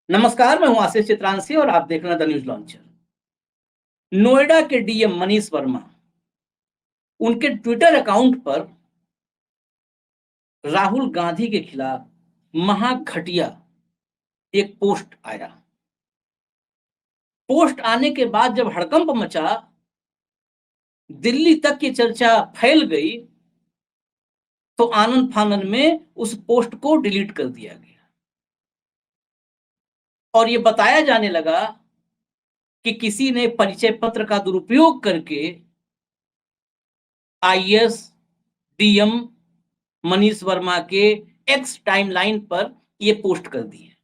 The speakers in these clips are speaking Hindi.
नमस्कार, मैं हूं आशीष चित्रांशी और आप देख रहे हैं द न्यूज लॉन्चर। नोएडा के डीएम मनीष वर्मा, उनके ट्विटर अकाउंट पर राहुल गांधी के खिलाफ महाघटिया एक पोस्ट आया। पोस्ट आने के बाद जब हड़कंप मचा, दिल्ली तक की चर्चा फैल गई, तो आनन फानन में उस पोस्ट को डिलीट कर दिया गया और ये बताया जाने लगा कि किसी ने परिचय पत्र का दुरुपयोग करके आईएएस डीएम मनीष वर्मा के एक्स टाइमलाइन पर ये पोस्ट कर दी है।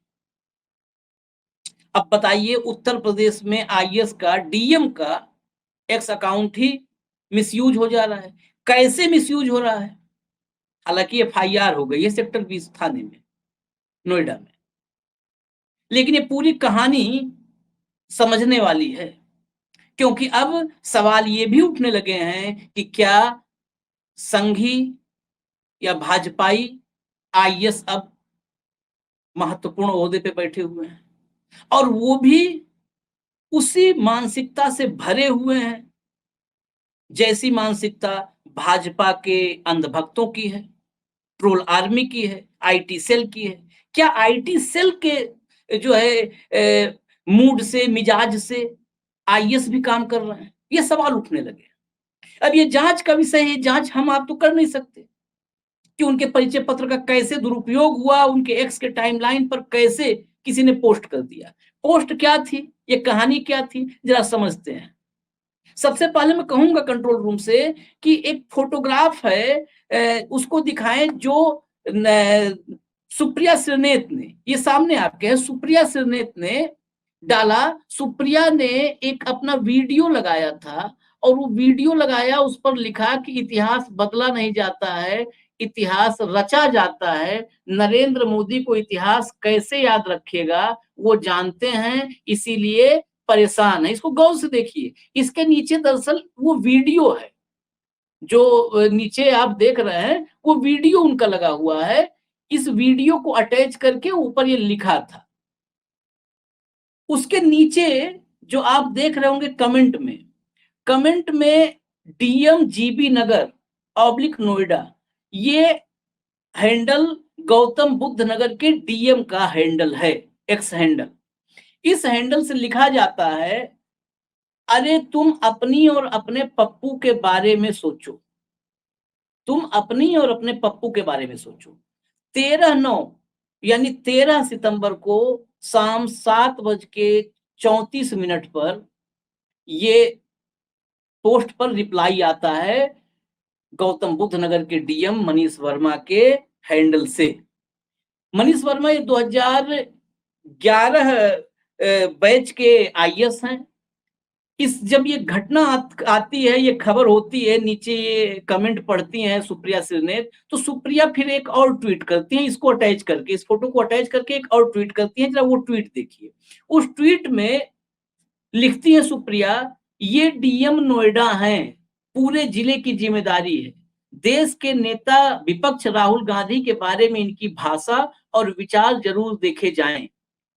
अब बताइए, उत्तर प्रदेश में आईएएस का डीएम का एक्स अकाउंट ही मिसयूज हो जा रहा है। कैसे मिसयूज हो रहा है? हालांकि एफआईआर हो गई है सेक्टर 20 थाने में, नोएडा में, लेकिन ये पूरी कहानी समझने वाली है, क्योंकि अब सवाल ये भी उठने लगे हैं कि क्या संघी या भाजपाई आईएएस अब महत्वपूर्ण ओहदे पे बैठे हुए हैं, और वो भी उसी मानसिकता से भरे हुए हैं जैसी मानसिकता भाजपा के अंधभक्तों की है, ट्रोल आर्मी की है, आईटी सेल की है। क्या आईटी सेल के जो है मूड से, मिजाज से आईएएस भी काम कर रहे हैं? ये सवाल उठने लगे। अब ये जांच का विषय है, जांच हम आप तो कर नहीं सकते कि उनके परिचय पत्र का कैसे दुरुपयोग हुआ, उनके एक्स के टाइमलाइन पर कैसे किसी ने पोस्ट कर दिया। पोस्ट क्या थी, ये कहानी क्या थी, जरा समझते हैं। सबसे पहले मैं कहूंगा कंट्रोल रूम से कि एक फोटोग्राफ है, उसको दिखाएं जो सुप्रिया श्रीनेत ने, ये सामने आपके है, सुप्रिया श्रीनेत ने डाला। सुप्रिया ने एक अपना वीडियो लगाया था और वो वीडियो लगाया, उस पर लिखा कि इतिहास बदला नहीं जाता है, इतिहास रचा जाता है। नरेंद्र मोदी को इतिहास कैसे याद रखेगा वो जानते हैं, इसीलिए परेशान है। इसको गौर से देखिए, इसके नीचे दरअसल वो वीडियो है जो नीचे आप देख रहे हैं, वो वीडियो उनका लगा हुआ है। इस वीडियो को अटैच करके ऊपर ये लिखा था। उसके नीचे जो आप देख रहे होंगे कमेंट में डीएम जीबी नगर ऑब्लिक नोएडा, ये हैंडल गौतम बुद्ध नगर के डीएम का हैंडल है, एक्स हैंडल। इस हैंडल से लिखा जाता है, अरे तुम अपनी और अपने पप्पू के बारे में सोचो, तुम अपनी और अपने पप्पू के बारे में सोचो। 13/9 यानी 13 सितंबर को शाम 7:34 पर ये पोस्ट पर रिप्लाई आता है गौतम बुद्ध नगर के डीएम मनीष वर्मा के हैंडल से। मनीष वर्मा ये 2011 बैच के आईएएस हैं। जब ये घटना आती है, ये खबर होती है, नीचे ये कमेंट पढ़ती हैं सुप्रिया श्रीनेत, तो सुप्रिया फिर एक और ट्वीट करती हैं, इसको अटैच करके, इस फोटो को अटैच करके एक और ट्वीट करती हैं। जरा वो ट्वीट देखिए। उस ट्वीट में लिखती है सुप्रिया, ये डीएम नोएडा हैं, पूरे जिले की जिम्मेदारी है। देश के नेता विपक्ष राहुल गांधी के बारे में इनकी भाषा और विचार जरूर देखे जाएं।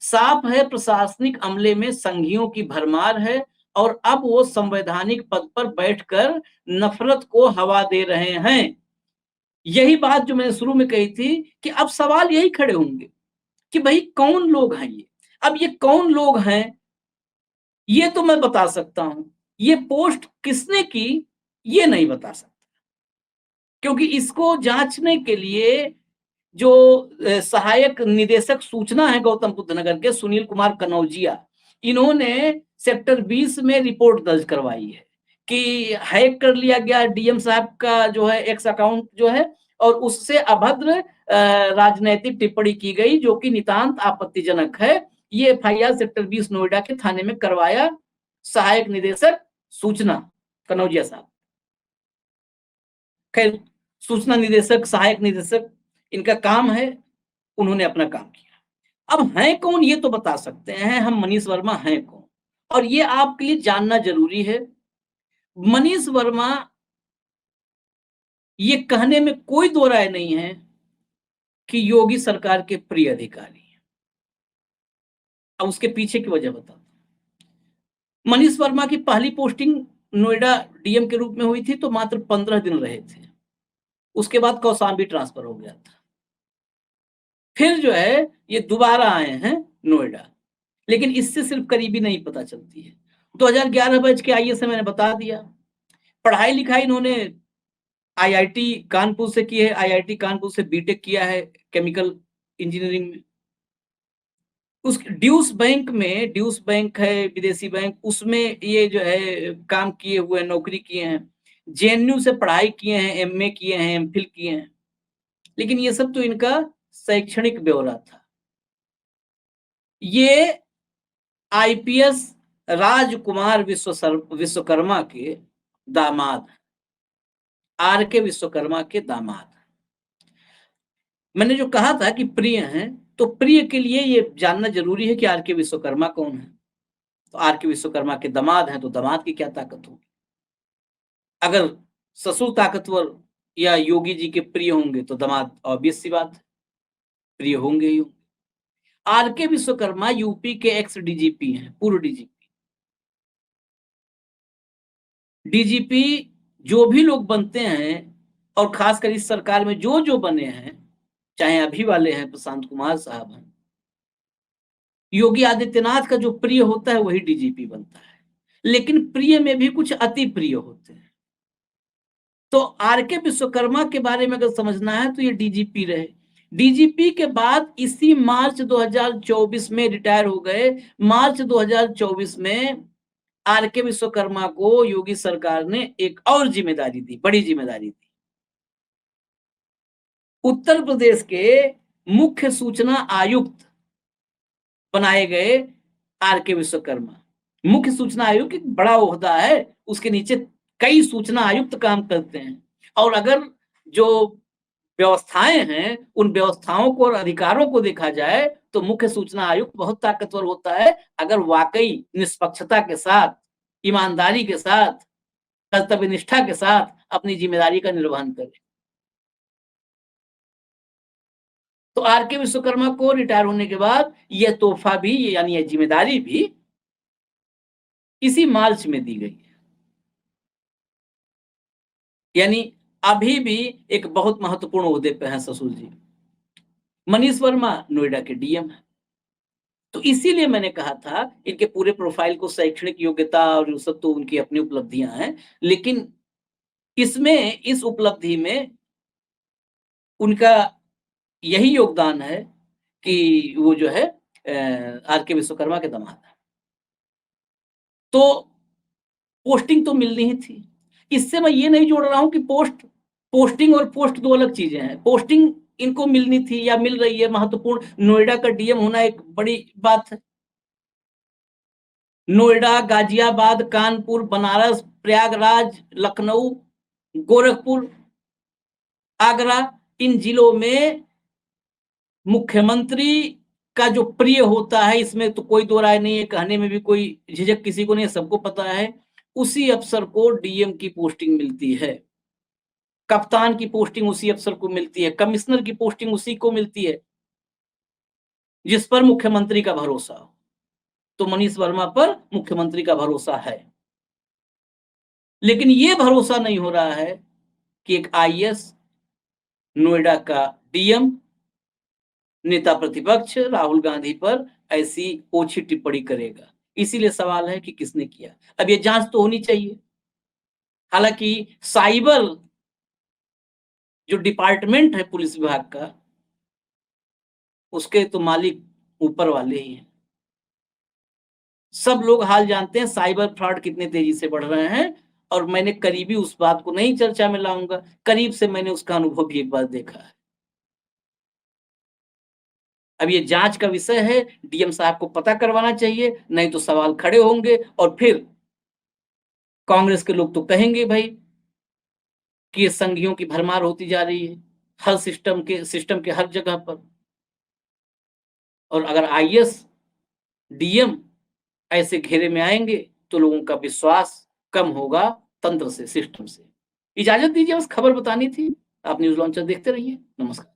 साफ है प्रशासनिक अमले में संघियों की भरमार है और अब वो संवैधानिक पद पर बैठकर नफरत को हवा दे रहे हैं। यही बात जो मैंने शुरू में कही थी कि अब सवाल यही खड़े होंगे कि भाई कौन लोग हैं ये। अब ये कौन लोग हैं ये तो मैं बता सकता हूं, ये पोस्ट किसने की ये नहीं बता सकता, क्योंकि इसको जांचने के लिए जो सहायक निदेशक सूचना है गौतम बुद्ध नगर के, सुनील कुमार कनौजिया, इन्होंने सेक्टर 20 में रिपोर्ट दर्ज करवाई है कि हैक कर लिया गया डीएम साहब का जो है एक्स अकाउंट जो है, और उससे अभद्र राजनैतिक टिप्पणी की गई जो कि नितांत आपत्तिजनक है। ये एफआईआर सेक्टर 20 नोएडा के थाने में करवाया सहायक निदेशक सूचना कनौजिया साहब। खैर, सूचना निदेशक, सहायक निदेशक, इनका काम है, उन्होंने अपना काम किया। अब हैं कौन ये तो बता सकते हैं हम, मनीष वर्मा हैं कौन, और ये आपके लिए जानना जरूरी है। मनीष वर्मा, ये कहने में कोई दो राय नहीं है कि योगी सरकार के प्रिय अधिकारी हैं। अब उसके पीछे की वजह बताता हूं। मनीष वर्मा की पहली पोस्टिंग नोएडा डीएम के रूप में हुई थी तो मात्र 15 दिन रहे थे। उसके बाद कौशाम्बी ट्रांसफर हो गया था। फिर जो है ये दोबारा आए हैं नोएडा, लेकिन इससे सिर्फ करीबी नहीं पता चलती है। 2011 बैच के आईएएस से मैंने बता दिया। पढ़ाई लिखाई इन्होंने आईआईटी कानपुर से की है, आईआईटी कानपुर से बीटेक किया है केमिकल इंजीनियरिंग में। उस ड्यूस बैंक है विदेशी बैंक, उसमें ये जो है काम किए हुए नौकरी किए हैं। जेएनयू से पढ़ाई किए हैं, एमए किए हैं, एमफिल किए हैं। लेकिन ये सब तो इनका शैक्षणिक ब्यौरा था। ये आईपीएस राजकुमार विश्वकर्मा के दामाद, आर के विश्वकर्मा के दामाद। मैंने जो कहा था कि प्रिय हैं, तो प्रिय के लिए ये जानना जरूरी है कि आर के विश्वकर्मा कौन है। तो आर के विश्वकर्मा के दामाद हैं तो दामाद की क्या ताकत होगी। अगर ससुर ताकतवर या योगी जी के प्रिय होंगे तो दामाद ऑब्वियस सी बात है प्रिय होंगे ही। आर के विश्वकर्मा यूपी के एक्स डीजीपी हैं, पूर्व डीजीपी। डीजीपी जो भी लोग बनते हैं और खासकर इस सरकार में जो जो बने हैं, चाहे अभी वाले हैं प्रशांत कुमार साहब हैं, योगी आदित्यनाथ का जो प्रिय होता है वही डीजीपी बनता है। लेकिन प्रिय में भी कुछ अति प्रिय होते हैं। तो आर के विश्वकर्मा के बारे में अगर समझना है तो ये डीजीपी रहे। डीजीपी के बाद इसी मार्च 2024 में रिटायर हो गए। मार्च 2024 में आर के विश्वकर्मा को योगी सरकार ने एक और जिम्मेदारी दी, बड़ी जिम्मेदारी दी। उत्तर प्रदेश के मुख्य सूचना आयुक्त बनाए गए आर के विश्वकर्मा। मुख्य सूचना आयुक्त एक बड़ा ओहदा है, उसके नीचे कई सूचना आयुक्त काम करते हैं। और अगर जो व्यवस्थाएं हैं उन व्यवस्थाओं को और अधिकारों को देखा जाए तो मुख्य सूचना आयुक्त बहुत ताकतवर होता है, अगर वाकई निष्पक्षता के साथ, ईमानदारी के साथ, कर्तव्य निष्ठा के साथ अपनी जिम्मेदारी का निर्वहन करे। तो आर के विश्वकर्मा को रिटायर होने के बाद यह तोहफा भी, यानी यह जिम्मेदारी भी इसी मार्च में दी गई। यानी अभी भी एक बहुत महत्वपूर्ण ओहदे पे हैं ससुर जी। मनीष वर्मा नोएडा के डीएम है। तो इसीलिए मैंने कहा था इनके पूरे प्रोफाइल को, शैक्षणिक योग्यता और सब तो उनकी अपनी उपलब्धियां हैं, लेकिन इसमें, इस उपलब्धि में उनका यही योगदान है कि वो जो है आर के विश्वकर्मा के दामाद है। तो पोस्टिंग तो मिलनी ही थी। इससे मैं ये नहीं जोड़ रहा हूं कि पोस्टिंग और पोस्ट दो अलग चीजें हैं। पोस्टिंग इनको मिलनी थी या मिल रही है, महत्वपूर्ण। नोएडा का डीएम होना एक बड़ी बात है। नोएडा, गाजियाबाद, कानपुर, बनारस, प्रयागराज, लखनऊ, गोरखपुर, आगरा, इन जिलों में मुख्यमंत्री का जो प्रिय होता है, इसमें तो कोई दो राय नहीं है, कहने में भी कोई झिझक किसी को नहीं, सबको पता है। उसी अफसर को डीएम की पोस्टिंग मिलती है, कप्तान की पोस्टिंग उसी अफसर को मिलती है, कमिश्नर की पोस्टिंग उसी को मिलती है जिस पर मुख्यमंत्री का भरोसा हो। तो मनीष वर्मा पर मुख्यमंत्री का भरोसा है, लेकिन ये भरोसा नहीं हो रहा है कि एक आईएएस नोएडा का डीएम नेता प्रतिपक्ष राहुल गांधी पर ऐसी ओछी टिप्पणी करेगा। इसीलिए सवाल है कि किसने किया। अब ये जांच तो होनी चाहिए। हालांकि साइबर जो डिपार्टमेंट है पुलिस विभाग का, उसके तो मालिक ऊपर वाले ही हैं। सब लोग हाल जानते हैं साइबर फ्रॉड कितने तेजी से बढ़ रहे हैं, और मैंने करीबी उस बात को नहीं चर्चा में लाऊंगा, करीब से मैंने उसका अनुभव भी एक बार देखा है। अब ये जांच का विषय है, डीएम साहब को पता करवाना चाहिए, नहीं तो सवाल खड़े होंगे। और फिर कांग्रेस के लोग तो कहेंगे भाई कि ये संघियों की भरमार होती जा रही है हर सिस्टम के हर जगह पर। और अगर आईएएस डीएम ऐसे घेरे में आएंगे तो लोगों का विश्वास कम होगा तंत्र से, सिस्टम से। इजाजत दीजिए, बस खबर बतानी थी। आप न्यूज लॉन्चर देखते रहिए। नमस्कार।